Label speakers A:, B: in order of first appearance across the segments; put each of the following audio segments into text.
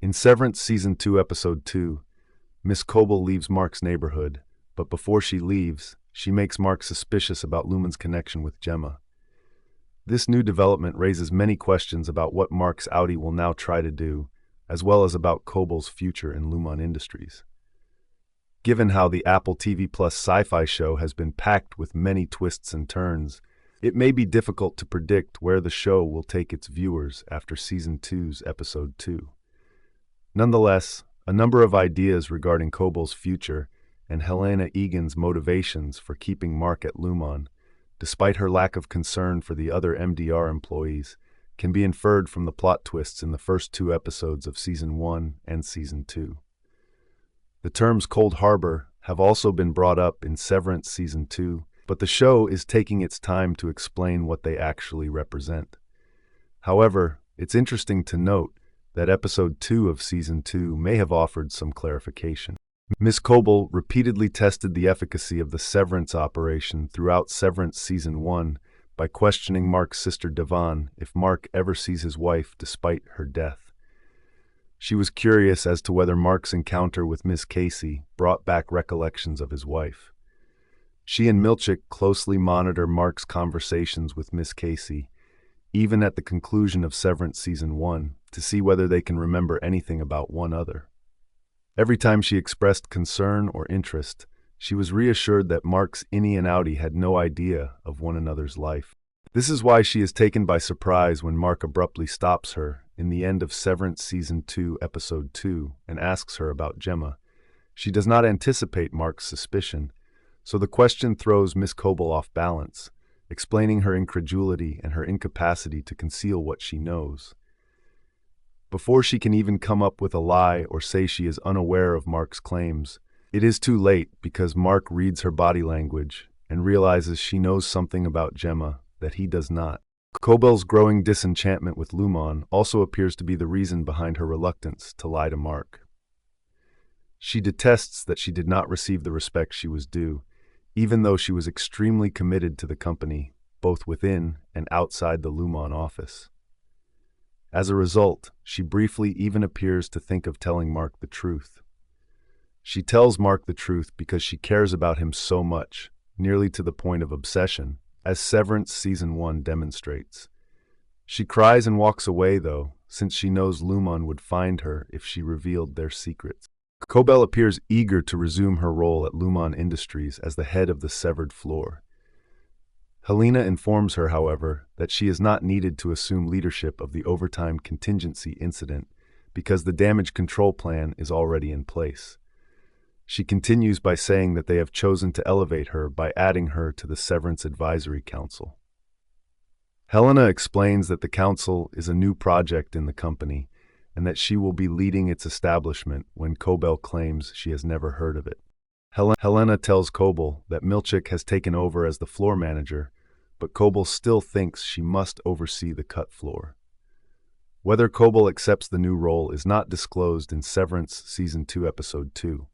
A: In Severance Season 2, Episode 2, Miss Cobel leaves Mark's neighborhood, but before she leaves, she makes Mark suspicious about Luman's connection with Gemma. This new development raises many questions about what Mark's Audi will now try to do, as well as about Cobel's future in Luman Industries. Given how the Apple TV Plus sci-fi show has been packed with many twists and turns, it may be difficult to predict where the show will take its viewers after Season 2's Episode 2. Nonetheless, a number of ideas regarding Cobel's future and Helena Egan's motivations for keeping Mark at Luman, despite her lack of concern for the other MDR employees, can be inferred from the plot twists in the first 2 episodes of Season 1 and Season 2. The terms Cold Harbor have also been brought up in Severance Season 2, but the show is taking its time to explain what they actually represent. However, it's interesting to note that Episode 2 of Season 2 may have offered some clarification. Miss Cobel repeatedly tested the efficacy of the Severance operation throughout Severance Season 1 by questioning Mark's sister Devon if Mark ever sees his wife despite her death. She was curious as to whether Mark's encounter with Miss Casey brought back recollections of his wife. She and Milchick closely monitor Mark's conversations with Miss Casey, even at the conclusion of Severance Season 1, to see whether they can remember anything about one another. Every time she expressed concern or interest, she was reassured that Mark's innie and outie had no idea of one another's life. This is why she is taken by surprise when Mark abruptly stops her in the end of Severance Season 2, Episode 2, and asks her about Gemma. She does not anticipate Mark's suspicion, so the question throws Miss Cobel off balance, explaining her incredulity and her incapacity to conceal what she knows. Before she can even come up with a lie or say she is unaware of Mark's claims, it is too late because Mark reads her body language and realizes she knows something about Gemma that he does not. Cobel's growing disenchantment with Luman also appears to be the reason behind her reluctance to lie to Mark. She detests that she did not receive the respect she was due, even though she was extremely committed to the company, both within and outside the Luman office. As a result, she briefly even appears to think of telling Mark the truth. She tells Mark the truth because she cares about him so much, nearly to the point of obsession, as Severance Season 1 demonstrates. She cries and walks away, though, since she knows Luman would find her if she revealed their secrets. Cobel appears eager to resume her role at Luman Industries as the head of the severed floor. Helena informs her, however, that she is not needed to assume leadership of the overtime contingency incident because the damage control plan is already in place. She continues by saying that they have chosen to elevate her by adding her to the Severance Advisory Council. Helena explains that the council is a new project in the company and that she will be leading its establishment when Cobel claims she has never heard of it. Helena tells Cobel that Milchick has taken over as the floor manager, but Cobel still thinks she must oversee the cut floor. Whether Cobel accepts the new role is not disclosed in Severance Season 2, Episode 2,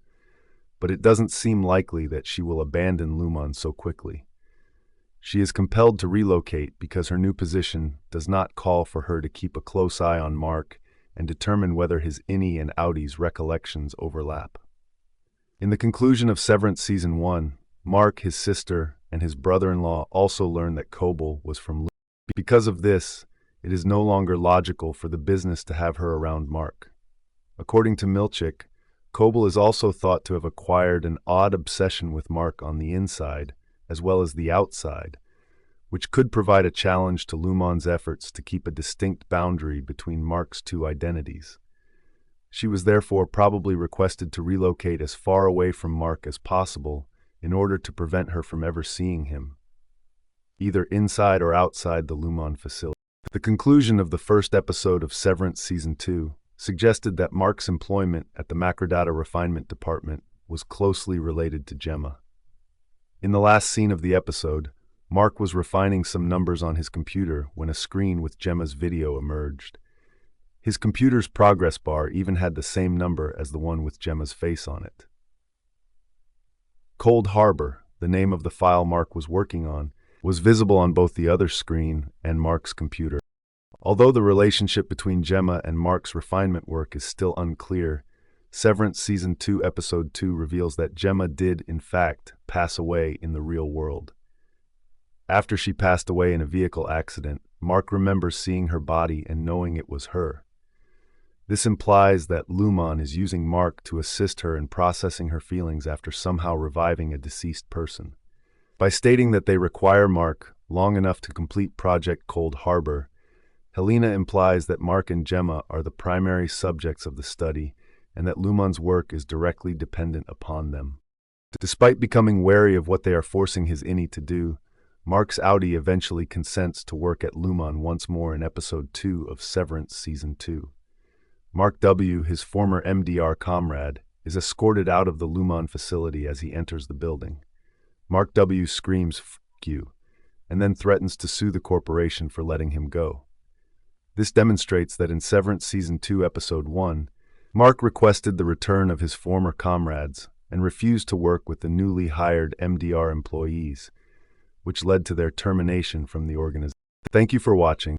A: but it doesn't seem likely that she will abandon Luman so quickly. She is compelled to relocate because her new position does not call for her to keep a close eye on Mark and determine whether his innie and outie's recollections overlap. In the conclusion of Severance Season 1, Mark, his sister, and his brother-in-law also learn that Cobel was from Luman. Because of this, it is no longer logical for the business to have her around Mark. According to Milchick, Cobel is also thought to have acquired an odd obsession with Mark on the inside, as well as the outside, which could provide a challenge to Luman's efforts to keep a distinct boundary between Mark's two identities. She was therefore probably requested to relocate as far away from Mark as possible in order to prevent her from ever seeing him, either inside or outside the Luman facility. The conclusion of the first episode of Severance Season 2 suggested that Mark's employment at the Macrodata Refinement Department was closely related to Gemma. In the last scene of the episode, Mark was refining some numbers on his computer when a screen with Gemma's video emerged. His computer's progress bar even had the same number as the one with Gemma's face on it. Cold Harbor, the name of the file Mark was working on, was visible on both the other screen and Mark's computer. Although the relationship between Gemma and Mark's refinement work is still unclear, Severance Season 2 Episode 2 reveals that Gemma did, in fact, pass away in the real world. After she passed away in a vehicle accident, Mark remembers seeing her body and knowing it was her. This implies that Lumon is using Mark to assist her in processing her feelings after somehow reviving a deceased person. By stating that they require Mark long enough to complete Project Cold Harbor, Helena implies that Mark and Gemma are the primary subjects of the study and that Lumon's work is directly dependent upon them. Despite becoming wary of what they are forcing his innie to do, Mark's Audi eventually consents to work at Lumon once more in Episode 2 of Severance Season 2. Mark W., his former MDR comrade, is escorted out of the Lumon facility as he enters the building. Mark W. screams, "F*** you," and then threatens to sue the corporation for letting him go. This demonstrates that in Severance Season 2, Episode 1, Mark requested the return of his former comrades and refused to work with the newly hired MDR employees, which led to their termination from the organization. Thank you for watching.